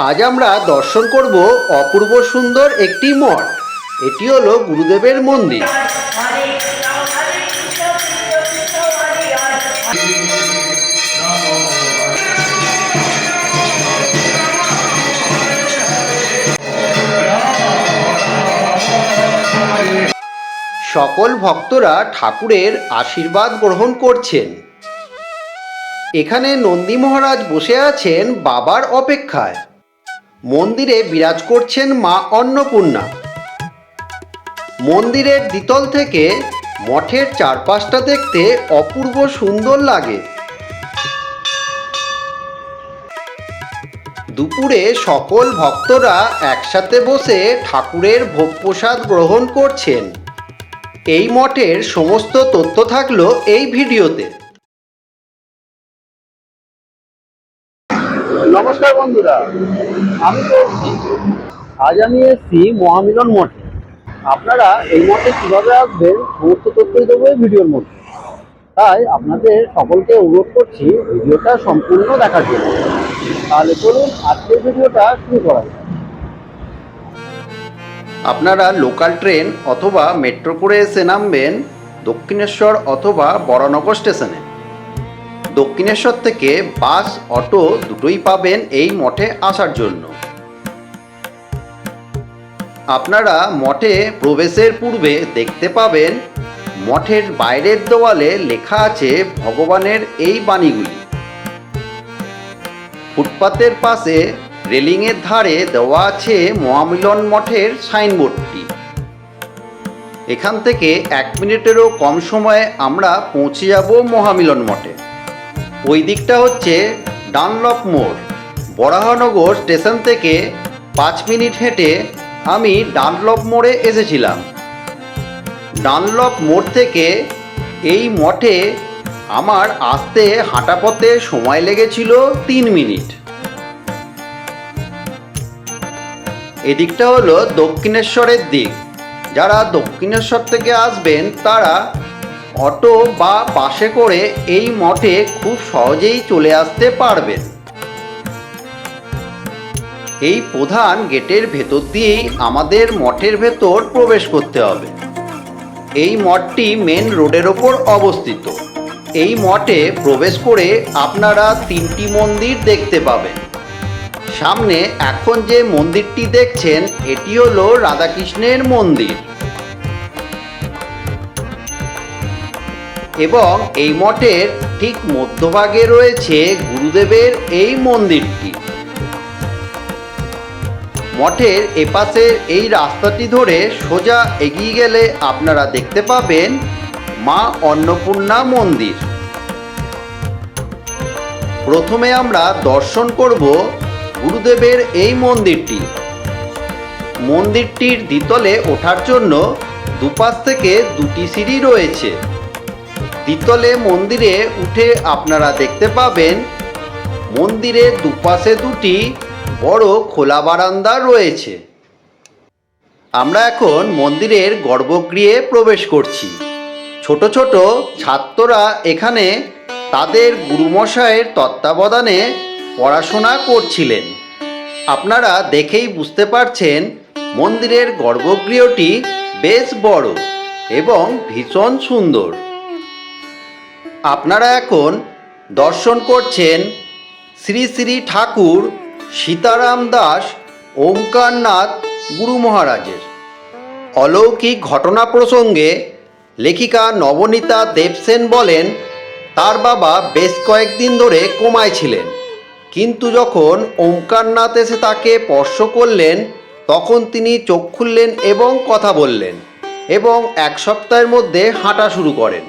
আজ আমরা দর্শন করব অপূর্ব সুন্দর একটি মঠ। এটি হলো গুরুদেবের মন্দির। সকল ভক্তরা ঠাকুরের আশীর্বাদ গ্রহণ করছেন। এখানে নন্দী মহারাজ বসে আছেন বাবার অপেক্ষায়। মন্দিরে বিরাজ করছেন মা অন্নপূর্ণা। মন্দিরের দ্বিতল থেকে মঠের চারপাশটা দেখতে অপূর্ব সুন্দর লাগে। দুপুরে সকল ভক্তরা একসাথে বসে ঠাকুরের ভোগ প্রসাদ গ্রহণ করছেন। এই মঠের সমস্ত তথ্য থাকলো এই ভিডিওতে। নমস্কার বন্ধুরা, আমি আজ এসেছি মহামিলন মঠে। আপনারা এই মঠে কিভাবে আসবেন সমস্ত তথ্যই দেবো এই ভিডিওর মধ্যে। তাই আপনাদের সকলকে অনুরোধ করছি ভিডিওটা সম্পূর্ণ দেখার জন্য। তাহলে চলুন আজকের ভিডিওটা শুরু করা যাক। আপনারা লোকাল ট্রেন অথবা মেট্রো করে এসে নামবেন দক্ষিণেশ্বর অথবা বরানগর স্টেশনে। দক্ষিণেশ্বর থেকে বাস অটো দুটোই পাবেন এই মঠে আসার জন্য। আপনারা মঠে প্রবেশের পূর্বে দেখতে পাবেন মঠের বাইরের দেওয়ালে লেখা আছে ভগবানের এই বাণীগুলি। ফুটপাতের পাশে রেলিংয়ের ধারে দেওয়া আছে মহামিলন মঠের সাইনবোর্ডটি। এখান থেকে 1 মিনিটেরও কম সময়ে আমরা পৌঁছে যাব মহামিলন মঠে। ওই দিকটা হচ্ছে ডানলপ মোড়। বরাহনগর স্টেশন থেকে 5 মিনিট হেঁটে আমি ডানলপ মোড়ে এসেছিলাম। ডানলপ মোড় থেকে এই মঠে আমার আসতে হাঁটা পথে সময় লেগেছিল 3 মিনিট। এদিকটা হলো দক্ষিণেশ্বরের দিক। যারা দক্ষিণেশ্বর থেকে আসবেন তারা অটো বা বাসে করে এই মঠে খুব সহজেই চলে আসতে পারবেন। এই প্রধান গেটের ভেতর দিয়েই আমাদের মঠের ভেতর প্রবেশ করতে হবে। এই মঠটি মেন রোডের ওপর অবস্থিত। এই মঠে প্রবেশ করে আপনারা 3টি মন্দির দেখতে পাবেন। সামনে এখন যে মন্দিরটি দেখছেন এটি হলো রাধাকৃষ্ণের মন্দির এবং এই মঠের ঠিক মধ্যভাগে রয়েছে গুরুদেবের এই মন্দিরটি। মঠের এপাশের এই রাস্তাটি ধরে সোজা এগিয়ে গেলে আপনারা দেখতে পাবেন মা অন্নপূর্ণা মন্দির। প্রথমে আমরা দর্শন করব গুরুদেবের এই মন্দিরটি। মন্দিরটির দ্বিতলে ওঠার জন্য দুপাশ থেকে 2টি সিঁড়ি রয়েছে। দ্বিতলে মন্দিরে উঠে আপনারা দেখতে পাবেন মন্দিরের দুপাশে 2টি বড় খোলা বারান্দা রয়েছে। আমরা এখন মন্দিরের গর্ভগৃহে প্রবেশ করছি। ছোট ছোট ছাত্ররা এখানে তাদের গুরুমশাইয়ের তত্ত্বাবধানে পড়াশোনা করছিলেন। আপনারা দেখেই বুঝতে পারছেন মন্দিরের গর্ভগৃহটি বেশ বড় এবং ভীষণ সুন্দর। আপনারা এখন দর্শন করছেন শ্রী শ্রী ঠাকুর সীতারাম দাস ওমকারনাথ গুরু মহারাজের। অলৌকিক ঘটনা প্রসঙ্গে লেখিকা নবনীতা দেবসেন বলেন, তার বাবা বেশ কয়েকদিন ধরে কোমায় ছিলেন, কিন্তু যখন ওমকারনাথ এসে তাকে স্পর্শ করলেন তখন তিনি চোখ খুললেন এবং কথা বললেন এবং 1 সপ্তাহের মধ্যে হাঁটা শুরু করেন।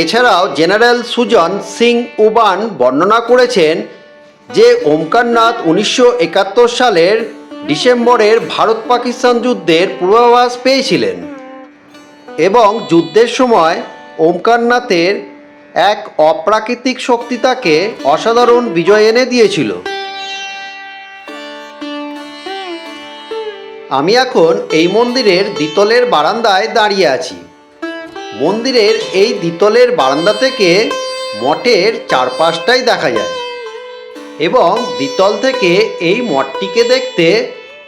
এছাড়াও জেনারেল সুজন সিং উবান বর্ণনা করেছেন যে ওমকারনাথ 1971 সালের ডিসেম্বরের ভারত পাকিস্তান যুদ্ধের পূর্বাভাস পেয়েছিলেন এবং যুদ্ধের সময় ওমকারনাথের এক অপ্রাকৃতিক শক্তি তাকে অসাধারণ বিজয় এনে দিয়েছিল। আমি এখন এই মন্দিরের দ্বিতলের বারান্দায় দাঁড়িয়ে আছি। মন্দিরের এই দ্বিতলের বারান্দা থেকে মঠের চারপাশটাই দেখা যায়। এবং দ্বিতল থেকে এই মঠটিকে দেখতে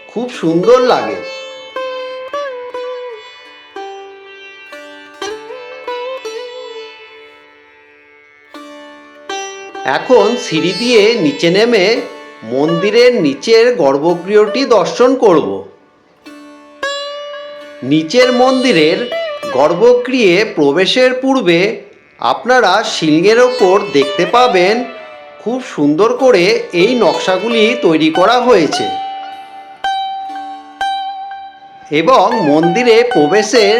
খুব সুন্দর লাগে। এখন সিঁড়ি দিয়ে নিচে নেমে মন্দিরের নিচের গর্ভগৃহটি দর্শন করব। নিচের মন্দিরের গর্ভগৃহে প্রবেশের পূর্বে আপনারা সিংহের ওপর দেখতে পাবেন খুব সুন্দর করে এই নকশাগুলি তৈরি করা হয়েছে এবং মন্দিরে প্রবেশের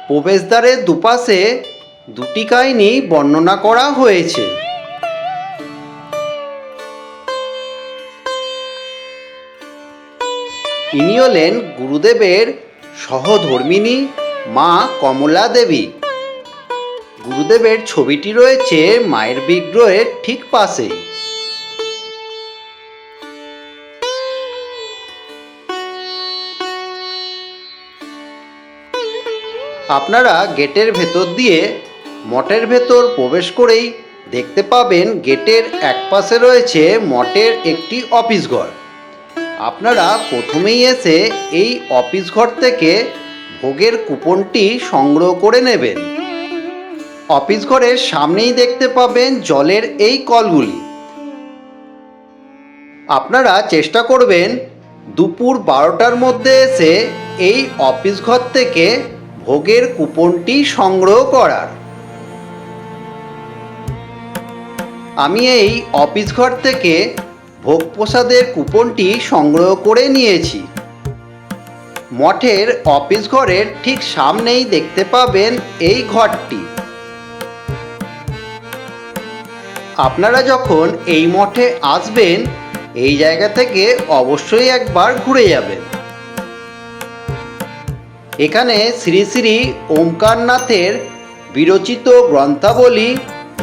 প্রবেশদ্বারের দুপাশে দুটি কাহিনী বর্ণনা করা হয়েছে। ইনি হলেন গুরুদেবের সহধর্মিণী মা কমলা দেবী। গুরুদেবের ছবিটি রয়েছে মায়ের বিগ্রহের ঠিক পাশেই। আপনারা গেটের ভেতর দিয়ে মঠের ভেতর প্রবেশ করেই দেখতে পাবেন গেটের এক পাশে রয়েছে মঠের একটি অফিস ঘর। আপনারা প্রথমেই এসে এই অফিস ঘর থেকে ভোগের কুপনটি সংগ্রহ করে নেবেন। অফিস ঘরের সামনেই দেখতে পাবেন জলের এই কলগুলি। আপনারা চেষ্টা করবেন দুপুর 12টার মধ্যে এসে এই অফিস ঘর থেকে ভোগের কুপনটি সংগ্রহ করার। আমি এই অফিস ঘর থেকে ভোগ প্রসাদের কুপনটি সংগ্রহ করে নিয়েছি। মঠের অফিস ঘরের ঠিক সামনেই দেখতে পাবেন এই ঘরটি। আপনারা যখন এই মঠে আসবেন এই জায়গা থেকে অবশ্যই একবার ঘুরে যাবেন। এখানে শ্রী শ্রী ওমকারনাথের বিরচিত গ্রন্থাবলী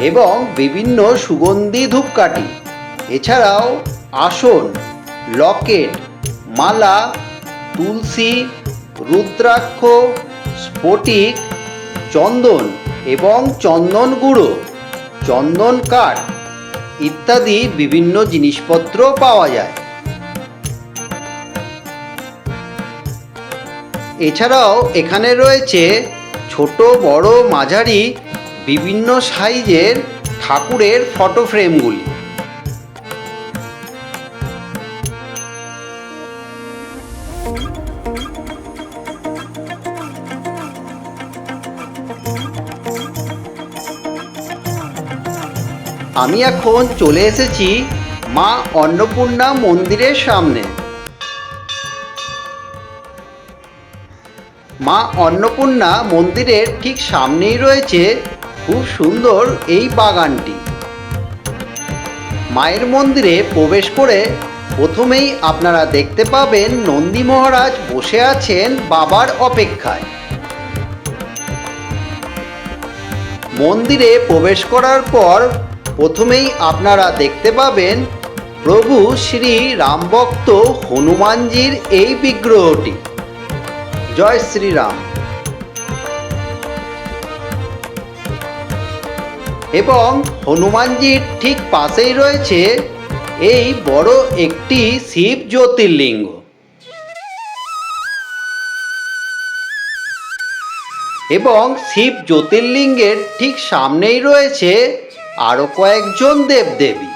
এবং বিভিন্ন সুগন্ধি ধূপকাঠি, এছাড়াও আসন, লকেট, মালা, তুলসী, রুদ্রাক্ষ, স্ফটিক, চন্দন এবং চন্দন গুঁড়ো, চন্দন কাঠ ইত্যাদি বিভিন্ন জিনিসপত্র পাওয়া যায়। এছাড়াও এখানে রয়েছে ছোট বড় মাঝারি বিভিন্ন সাইজের ঠাকুরের ফটো ফ্রেমগুলি। আমি এখন চলে এসেছি মা অন্নপূর্ণা মন্দিরের সামনে। মা অন্নপূর্ণা মন্দিরের ঠিক সামনেই রয়েছে খুব সুন্দর এই বাগানটি। মায়ের মন্দিরে প্রবেশ করে প্রথমেই আপনারা দেখতে পাবেন নন্দী মহারাজ বসে আছেন বাবার অপেক্ষায়। মন্দিরে প্রবেশ করার পর প্রথমেই আপনারা দেখতে পাবেন প্রভু শ্রী রামভক্ত হনুমানজির এই বিগ্রহটি। জয় শ্রীরাম। এবং হনুমানজির ঠিক পাশেই রয়েছে এই বড় একটি শিব জ্যোতির্লিঙ্গ। এবং শিব জ্যোতির্লিঙ্গের ঠিক সামনেই রয়েছে আরো কয়েকজন দেবদেবী।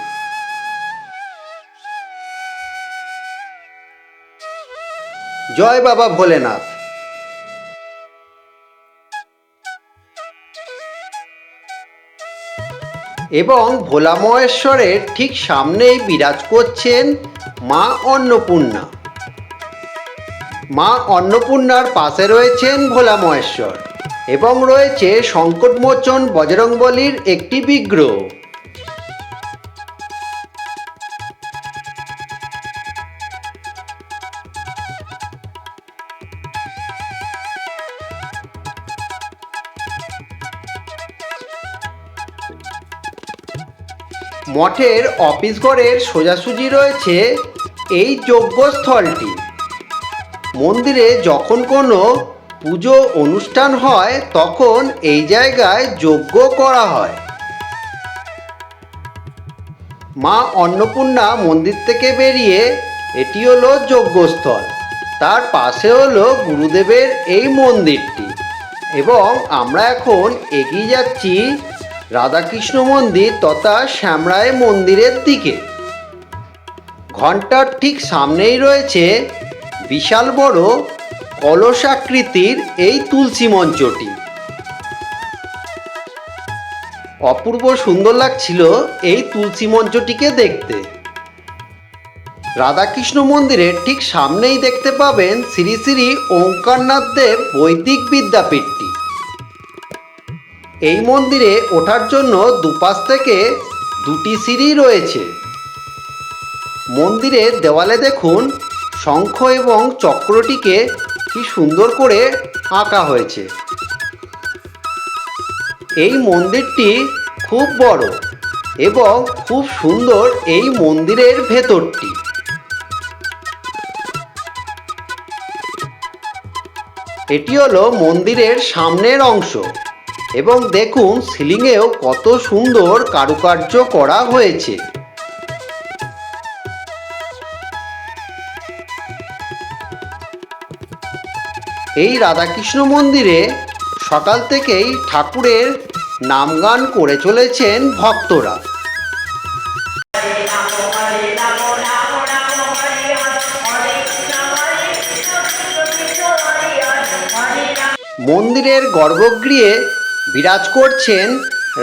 জয় বাবা ভোলেনাথ। এবং ভোলা মহেশ্বরের ঠিক সামনেই বিরাজ করছেন মা অন্নপূর্ণা। মা অন্নপূর্ণার পাশে রয়েছেন ভোলা মহেশ্বর এবং রয়েছে সংকটমোচন বজরংবলীর একটি বিগ্রহ। মঠের অফিস ঘরের সোজাসুজি রয়েছে এই যজ্ঞস্থলটি। মন্দিরে যখন কোনো পুজো অনুষ্ঠান হয় তখন এই জায়গায় যজ্ঞ করা হয়। মা অন্নপূর্ণা মন্দির থেকে বেরিয়ে এটি হলো যজ্ঞস্থল, তার পাশে হলো গুরুদেবের এই মন্দিরটি। এবং আমরা এখন এগিয়ে যাচ্ছি রাধাকৃষ্ণ মন্দির তথা শ্যামরায় মন্দিরের দিকে। ঘণ্টার ঠিক সামনেই রয়েছে বিশাল বড় কলসাকৃতির এই তুলসী মঞ্চটি। অপূর্ব সুন্দর লাগছিল এই তুলসী মঞ্চটিকে দেখতে। রাধাকৃষ্ণ মন্দিরের ঠিক সামনেই দেখতে পাবেন শ্রী শ্রী ওঙ্কারনাথ দেব বৈদিক বিদ্যাপীঠটি। এই মন্দিরে ওঠার জন্য দুপাশ থেকে দুটি সিঁড়ি রয়েছে। মন্দিরের দেওয়ালে দেখুন শঙ্খ এবং চক্রটিকে কি সুন্দর করে আঁকা হয়েছে। এই মন্দিরটি খুব বড় এবং খুব সুন্দর এই মন্দিরের ভেতরটি। এটি হলো মন্দিরের সামনের অংশ এবং দেখুন সিলিংয়েও কত সুন্দর কারুকার্য করা হয়েছে। এই রাধাকৃষ্ণ মন্দিরে সকাল থেকেই ঠাকুরের নামগান করে চলেছেন ভক্তরা। মন্দিরের গর্ভগৃহে বিরাজ করছেন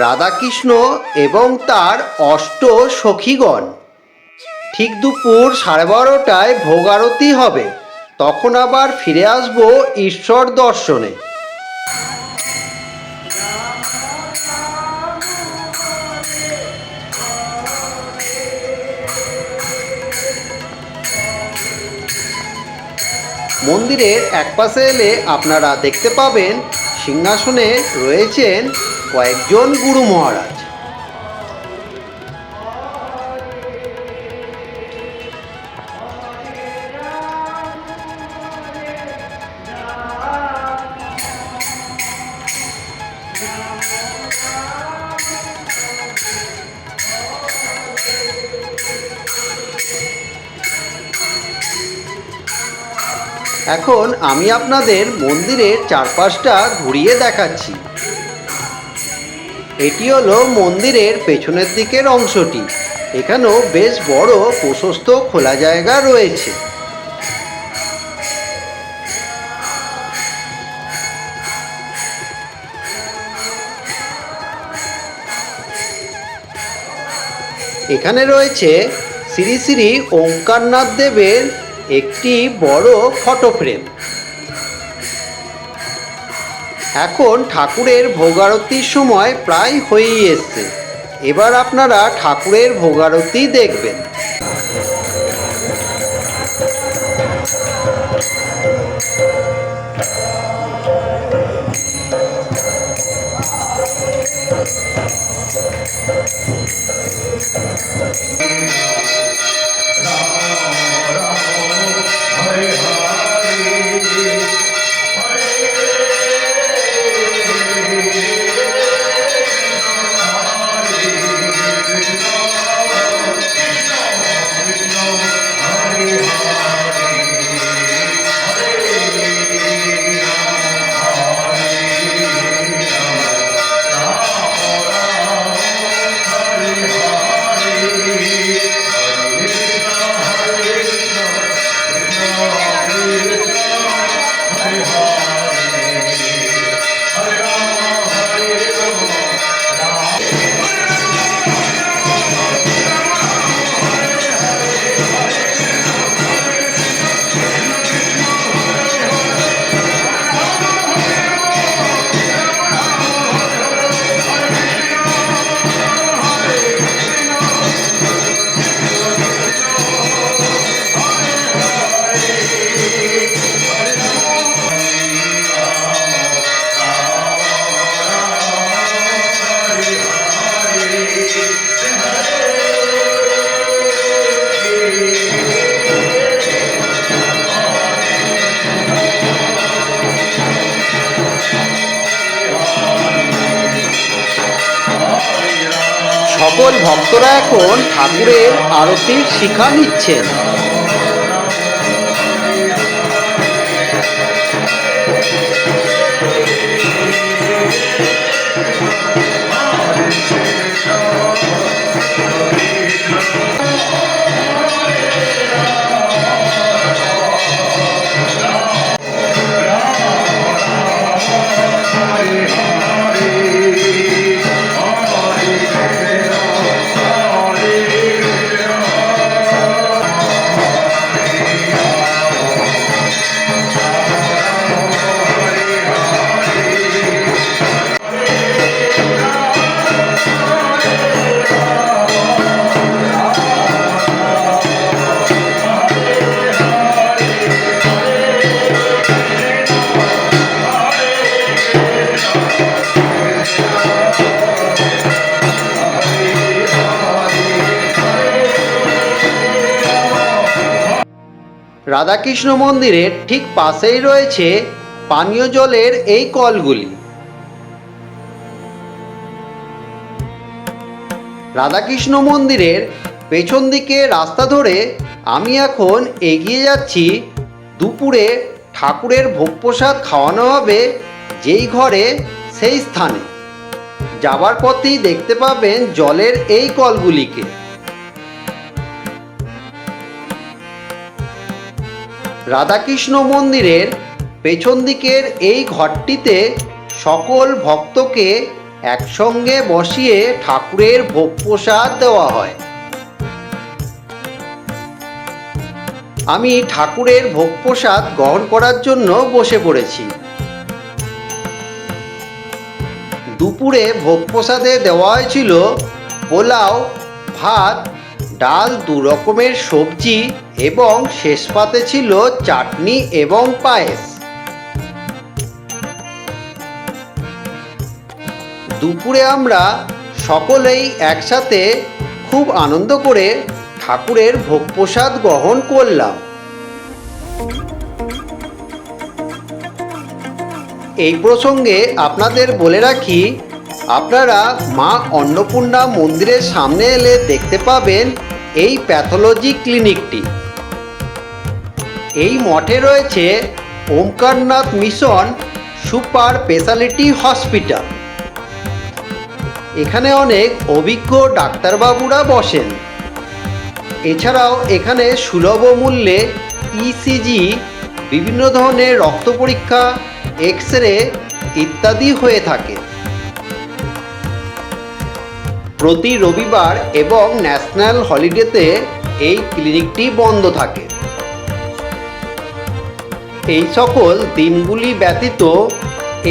রাধাকৃষ্ণ এবং তার অষ্ট সখীগণ। ঠিক দুপুর 12:30টায় ভোগ আরতি হবে, তখন আবার ফিরে আসব ঈশ্বর দর্শনে। মন্দিরের একপাশে এলে আপনারা দেখতে পাবেন সিংহাসনে রয়েছেন কয়েকজন গুরু মহারাজ। এখন আমি আপনাদের মন্দিরের চারপাশটা ঘুরিয়ে দেখাচ্ছি। এটি হলো মন্দিরের পেছনের দিকের অংশটি। এখানেও বেশ বড় প্রশস্ত খোলা জায়গা রয়েছে। এখানে রয়েছে শ্রী শ্রী ওঙ্কারনাথ দেবের একটি বড় ফটো ফ্রেম। এখন ঠাকুরের ভোগারতির সময় প্রায় হয়েই এসছে। এবার আপনারা ঠাকুরের ভোগারতি দেখবেন। সকল ভক্তরা এখন ঠাকুরের আরতির শিক্ষা নিচ্ছেন। রাধাকৃষ্ণ মন্দিরের ঠিক পাশেই রয়েছে পানীয় জলের এই কলগুলি। রাধাকৃষ্ণ মন্দিরের পেছন দিকে রাস্তা ধরে আমি এখন এগিয়ে যাচ্ছি দুপুরে ঠাকুরের ভোগ প্রসাদ খাওয়ানো হবে যেই ঘরে সেই স্থানে। যাবার পথেই দেখতে পাবেন জলের এই কলগুলিকে। রাধাকৃষ্ণ মন্দিরের পেছন দিকের এই ঘরটিতে সকল ভক্তকে একসঙ্গে বসিয়ে ঠাকুরের ভোগ প্রসাদ দেওয়া হয়। আমি ঠাকুরের ভোগ প্রসাদ গ্রহণ করার জন্য বসে পড়েছি। দুপুরে ভোগ প্রসাদে দেওয়া হয়েছিল পোলাও, ভাত, ডাল, 2 রকমের সবজি এবং শেষ পাতে ছিল চাটনি এবং পায়েস। দুপুরে আমরা সকলেই একসাথে খুব আনন্দ করে ঠাকুরের ভোগ প্রসাদ গ্রহণ করলাম। এই প্রসঙ্গে আপনাদের বলে রাখি, আপনারা মা অন্নপূর্ণা মন্দিরের সামনে এলে দেখতে পাবেন এই প্যাথোলজি ক্লিনিকটি। এই মঠে রয়েছে Omkarnath mission super speciality hospital. এখানে অনেক অভিজ্ঞ ডাক্তারবাবুরা বসেন। এছাড়াও এখানে সুলভ মূল্যে ইসিজি, বিভিন্ন ধরনের রক্ত পরীক্ষা, এক্স-রে ইত্যাদি হয়ে থাকে। প্রতি রবিবার এবং ন্যাশনাল হলিডেতে এই ক্লিনিকটি বন্ধ থাকে। এই সকল দিনগুলি ব্যতীত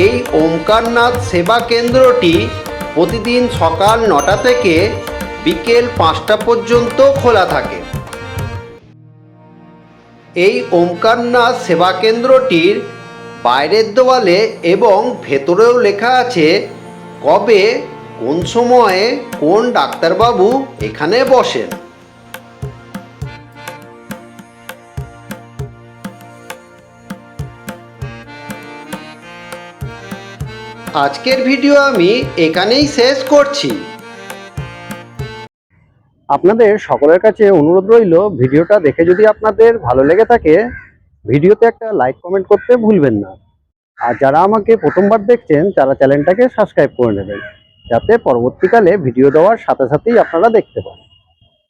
এই ওমকারনাথ সেবা কেন্দ্রটি প্রতিদিন সকাল 9টা থেকে বিকেল 5টা পর্যন্ত খোলা থাকে। এই ওমকারনাথ সেবা কেন্দ্রটির বাইরের দেওয়ালে এবং ভেতরেও লেখা আছে কবে কোন সময়ে কোন ডাক্তারবাবু এখানে বসেন। আজকের ভিডিও আমি এখানেই শেষ করছি। আপনাদের সকলের কাছে অনুরোধ রইল, ভিডিওটা দেখে যদি আপনাদের ভালো লেগে থাকে ভিডিওতে একটা লাইক কমেন্ট করতে ভুলবেন না। আর যারা আমাকে প্রথমবার দেখছেন তারা চ্যানেলটাকে সাবস্ক্রাইব করে নেবেন, যাতে পরবর্তীকালে ভিডিও দেওয়ার সাথে সাথেই আপনারা দেখতে পান।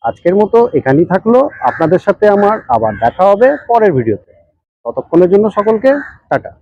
আজকের মতো এখানেই থাকলো। আপনাদের সাথে আমার আবার দেখা হবে পরের ভিডিওতে। ততক্ষণের জন্য সকলকে টাটা।